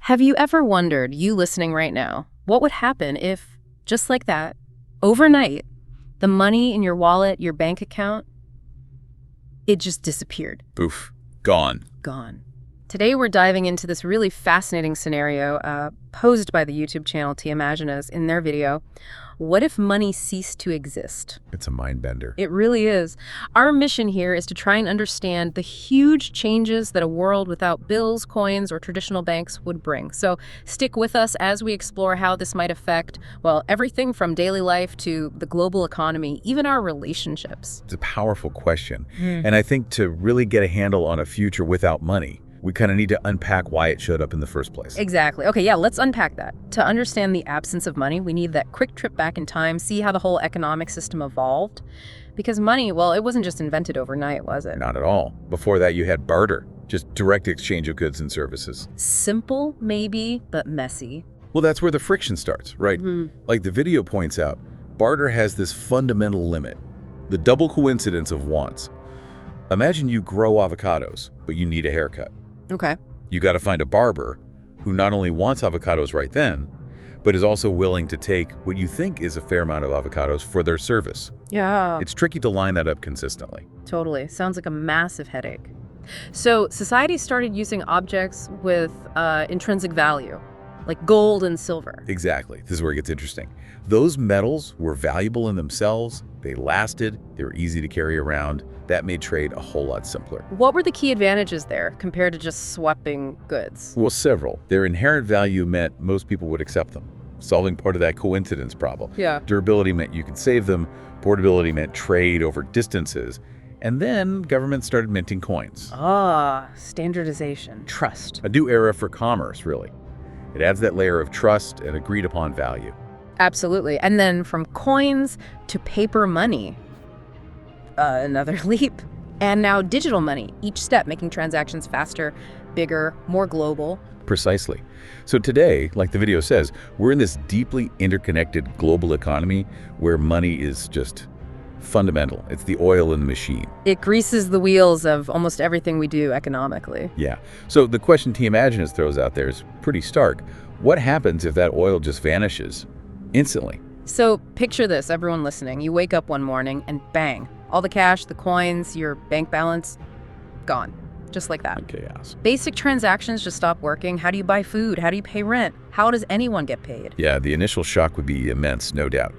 Have you ever wondered, you listening right now, what would happen if, just like that, overnight, the money in your wallet, your bank account, it just disappeared? Poof. Gone. Gone. Today we're diving into this really fascinating scenario posed by the YouTube channel Timaginas in their video, What If Money Ceased to Exist? It's a mind bender. It really is. Our mission here is to try and understand the huge changes that a world without bills, coins, or traditional banks would bring. So stick with us as we explore how this might affect, well, everything from daily life to the global economy, even our relationships. It's a powerful question. And I think to really get a handle on a future without money, we kind of need to unpack why it showed up in the first place. Exactly. Okay, yeah, let's unpack that. To understand the absence of money, we need that quick trip back in time, see how the whole economic system evolved. Because money, well, it wasn't just invented overnight, was it? Not at all. Before that, you had barter, just direct exchange of goods and services. Simple, maybe, but messy. Well, that's where the friction starts, right? Like the video points out, barter has this fundamental limit, the double coincidence of wants. Imagine you grow avocados, but you need a haircut. Okay. You got to find a barber who not only wants avocados right then, but is also willing to take what you think is a fair amount of avocados for their service. Yeah. It's tricky to line that up consistently. Totally. Sounds like a massive headache. So society started using objects with intrinsic value, like gold and silver. Exactly. This is where it gets interesting. Those metals were valuable in themselves. They lasted. They were easy to carry around. That made trade a whole lot simpler. What were the key advantages there compared to just swapping goods? Well, several. Their inherent value meant most people would accept them, solving part of that coincidence problem. Yeah. Durability meant you could save them. Portability meant trade over distances. And then governments started minting coins. Ah, standardization, trust. A new era for commerce, really. It adds that layer of trust and agreed upon value. Absolutely. And then from coins to paper money, another leap. And now digital money, each step making transactions faster, bigger, more global. Precisely. So today, like the video says, we're in this deeply interconnected global economy where money is just fundamental. It's the oil in the machine. It greases the wheels of almost everything we do economically. Yeah. So the question Timaginas throws out there is pretty stark. What happens if that oil just vanishes instantly? So picture this, everyone listening. You wake up one morning and bang, all the cash, the coins, your bank balance, gone. Just like that. Chaos. Basic transactions just stop working. How do you buy food? How do you pay rent? How does anyone get paid? Yeah, the initial shock would be immense, no doubt.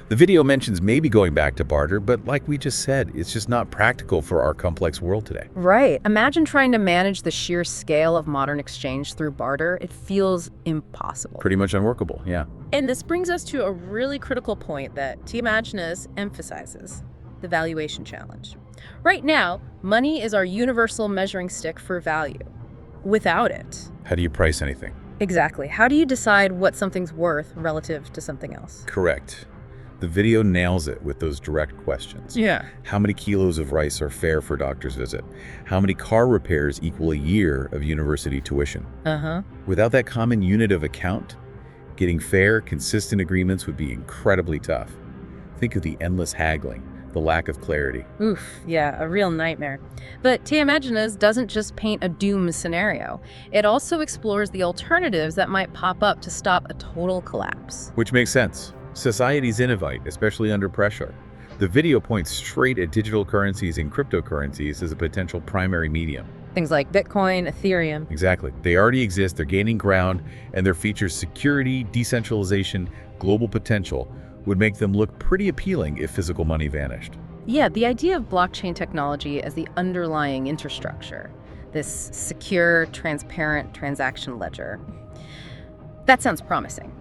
The video mentions maybe going back to barter, but like we just said, it's just not practical for our complex world today. Right. Imagine trying to manage the sheer scale of modern exchange through barter. It feels impossible. Pretty much unworkable, yeah. And this brings us to a really critical point that Timaginas emphasizes, the valuation challenge. Right now, money is our universal measuring stick for value. Without it... How do you price anything? Exactly. How do you decide what something's worth relative to something else? Correct. The video nails it with those direct questions. Yeah. How many kilos of rice are fair for a doctor's visit? How many car repairs equal a year of university tuition? Without that common unit of account, getting fair, consistent agreements would be incredibly tough. Think of the endless haggling, the lack of clarity. Oof, yeah, a real nightmare. But Timaginas doesn't just paint a doom scenario. It also explores the alternatives that might pop up to stop a total collapse. Which makes sense. Societies innovate, especially under pressure. The video points straight at digital currencies and cryptocurrencies as a potential primary medium. Things like Bitcoin, Ethereum. Exactly. They already exist, they're gaining ground, and their features security, decentralization, global potential would make them look pretty appealing if physical money vanished. Yeah, the idea of blockchain technology as the underlying infrastructure, this secure, transparent transaction ledger, that sounds promising.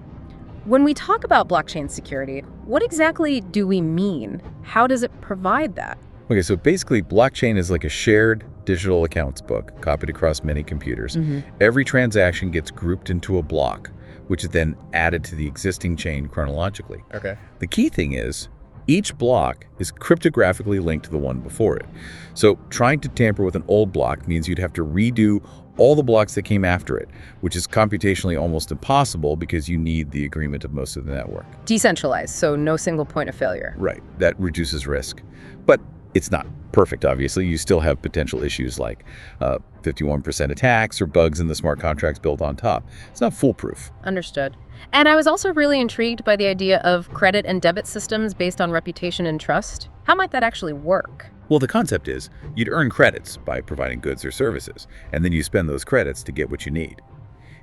When we talk about blockchain security, what exactly do we mean? How does it provide that? Okay, so basically blockchain is like a shared digital accounts book copied across many computers. Every transaction gets grouped into a block, which is then added to the existing chain chronologically. Okay. The key thing is, each block is cryptographically linked to the one before it. So trying to tamper with an old block means you'd have to redo all the blocks that came after it, which is computationally almost impossible because you need the agreement of most of the network. Decentralized, so no single point of failure. Right, that reduces risk. But It's not perfect, obviously. You still have potential issues like 51% attacks or bugs in the smart contracts built on top. It's not foolproof. Understood. And I was also really intrigued by the idea of credit and debit systems based on reputation and trust. How might that actually work? Well, the concept is you'd earn credits by providing goods or services, and then you spend those credits to get what you need.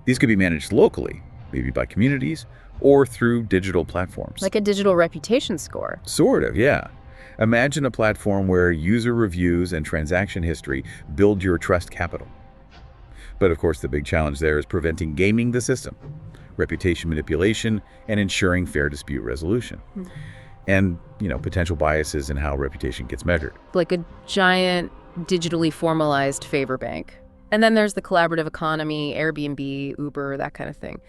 These could be managed locally, maybe by communities, or through digital platforms. Like a digital reputation score. Sort of, yeah. Imagine a platform where user reviews and transaction history build your trust capital. But of course, the big challenge there is preventing gaming the system, reputation manipulation, and ensuring fair dispute resolution. And, potential biases in how reputation gets measured. Like a giant digitally formalized favor bank. And then there's the collaborative economy, Airbnb, Uber, that kind of thing.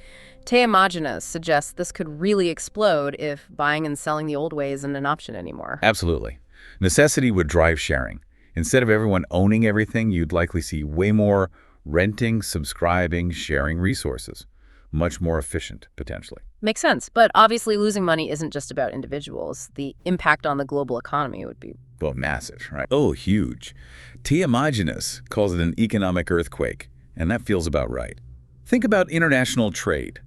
Timaginas suggests this could really explode if buying and selling the old way isn't an option anymore. Absolutely. Necessity would drive sharing. Instead of everyone owning everything, you'd likely see way more renting, subscribing, sharing resources. Much more efficient, potentially. Makes sense. But obviously losing money isn't just about individuals. The impact on the global economy would be... Well, massive, right? Oh, huge. Timaginas calls it an economic earthquake, and that feels about right. Think about international trade.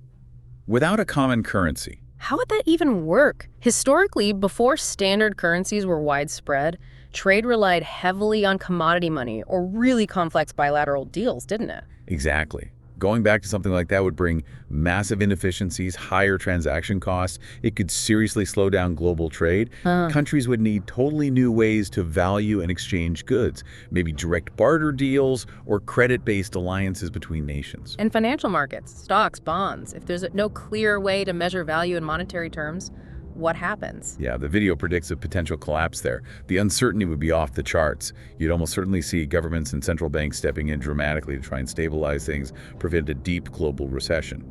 Without a common currency. How would that even work? Historically, before standard currencies were widespread, trade relied heavily on commodity money or really complex bilateral deals, didn't it? Exactly. Going back to something like that would bring massive inefficiencies, higher transaction costs. It could seriously slow down global trade. Countries would need totally new ways to value and exchange goods, maybe direct barter deals or credit-based alliances between nations. And financial markets, stocks, bonds, if there's no clear way to measure value in monetary terms, what happens? Yeah, the video predicts a potential collapse there. The uncertainty would be off the charts. You'd almost certainly see governments and central banks stepping in dramatically to try and stabilize things, prevent a deep global recession.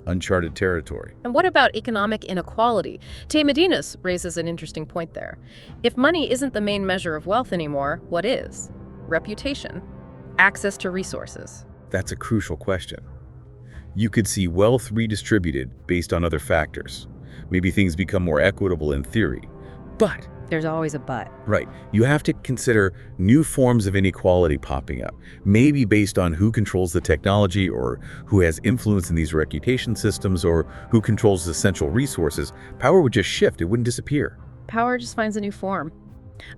Uncharted territory. And what about economic inequality? Timaginas raises an interesting point there. If money isn't the main measure of wealth anymore, what is? Reputation. Access to resources. That's a crucial question. You could see wealth redistributed based on other factors. Maybe things become more equitable in theory. But there's always a but. Right. You have to consider new forms of inequality popping up, maybe based on who controls the technology or who has influence in these reputation systems or who controls the essential resources. Power would just shift. It wouldn't disappear. Power just finds a new form.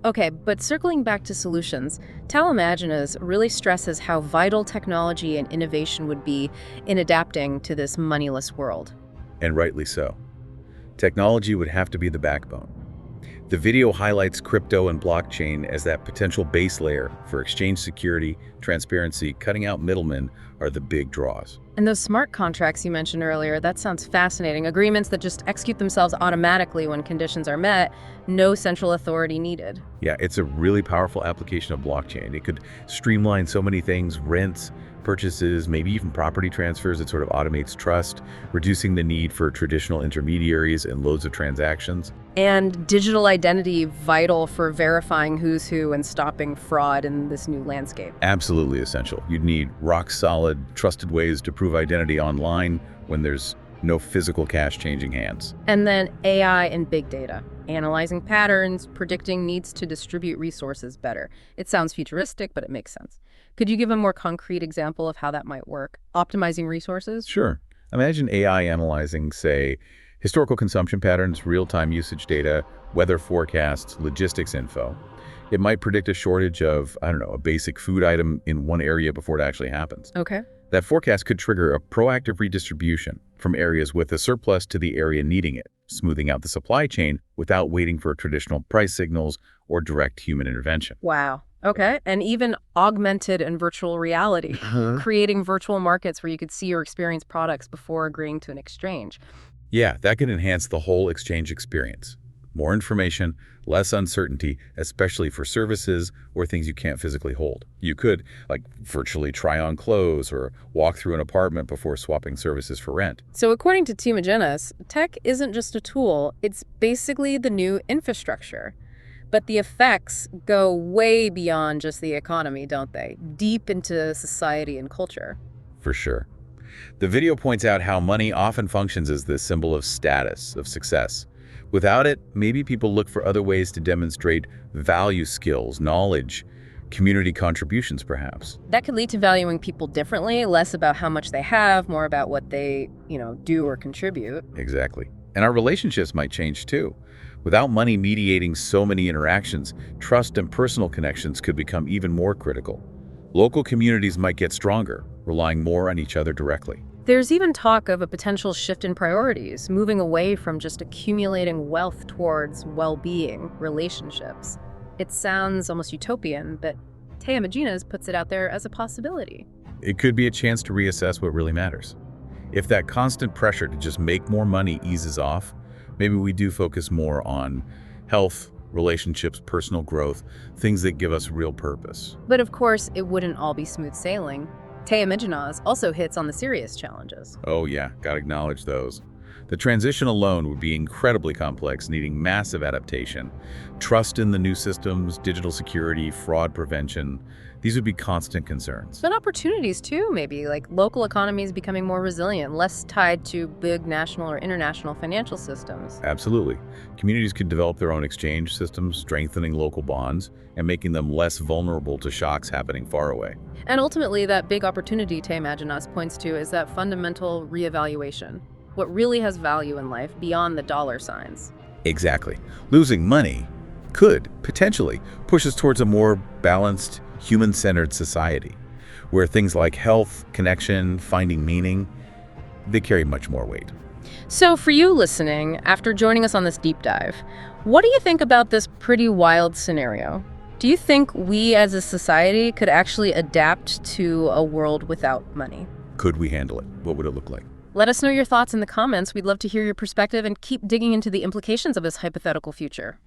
Okay, but circling back to solutions, Timaginas really stresses how vital technology and innovation would be in adapting to this moneyless world. And rightly so. Technology would have to be the backbone. The video highlights crypto and blockchain as that potential base layer for exchange security, transparency, cutting out middlemen are the big draws. And those smart contracts you mentioned earlier, that sounds fascinating. Agreements that just execute themselves automatically when conditions are met, no central authority needed. Yeah, it's a really powerful application of blockchain. It could streamline so many things, rents, purchases, maybe even property transfers. It sort of automates trust, reducing the need for traditional intermediaries and loads of transactions. And digital identity vital for verifying who's who and stopping fraud in this new landscape. Absolutely essential. You'd need rock-solid, trusted ways to prove identity online when there's no physical cash changing hands. And then AI and big data, analyzing patterns, predicting needs to distribute resources better. It sounds futuristic, but it makes sense. Could you give a more concrete example of how that might work? Optimizing resources? Sure. Imagine AI analyzing, say, historical consumption patterns, real-time usage data, weather forecasts, logistics info. It might predict a shortage of, a basic food item in one area before it actually happens. Okay. That forecast could trigger a proactive redistribution from areas with a surplus to the area needing it, smoothing out the supply chain without waiting for traditional price signals or direct human intervention. Wow. Okay. And even augmented and virtual reality, creating virtual markets where you could see or experience products before agreeing to an exchange. Yeah, that could enhance the whole exchange experience. More information, less uncertainty, especially for services or things you can't physically hold. You could, virtually try on clothes or walk through an apartment before swapping services for rent. So according to Timaginas, tech isn't just a tool, it's basically the new infrastructure. But the effects go way beyond just the economy, don't they? Deep into society and culture. For sure. The video points out how money often functions as the symbol of status, of success. Without it, maybe people look for other ways to demonstrate value skills, knowledge, community contributions perhaps. That could lead to valuing people differently, less about how much they have, more about what they, do or contribute. Exactly. And our relationships might change too. Without money mediating so many interactions, trust and personal connections could become even more critical. Local communities might get stronger, relying more on each other directly. There's even talk of a potential shift in priorities, moving away from just accumulating wealth towards well-being, relationships. It sounds almost utopian, but Timaginas puts it out there as a possibility. It could be a chance to reassess what really matters. If that constant pressure to just make more money eases off, maybe we do focus more on health, relationships, personal growth, things that give us real purpose. But of course, it wouldn't all be smooth sailing. Timaginas also hits on the serious challenges. Oh yeah, gotta acknowledge those. The transition alone would be incredibly complex, needing massive adaptation. Trust in the new systems, digital security, fraud prevention, these would be constant concerns. But opportunities too, maybe, like local economies becoming more resilient, less tied to big national or international financial systems. Absolutely. Communities could develop their own exchange systems, strengthening local bonds, and making them less vulnerable to shocks happening far away. And ultimately, that big opportunity Timaginas points to is that fundamental reevaluation. What really has value in life beyond the dollar signs. Exactly. Losing money could, potentially, push us towards a more balanced, human-centered society, where things like health, connection, finding meaning, they carry much more weight. So for you listening, after joining us on this deep dive, what do you think about this pretty wild scenario? Do you think we as a society could actually adapt to a world without money? Could we handle it? What would it look like? Let us know your thoughts in the comments. We'd love to hear your perspective and keep digging into the implications of this hypothetical future.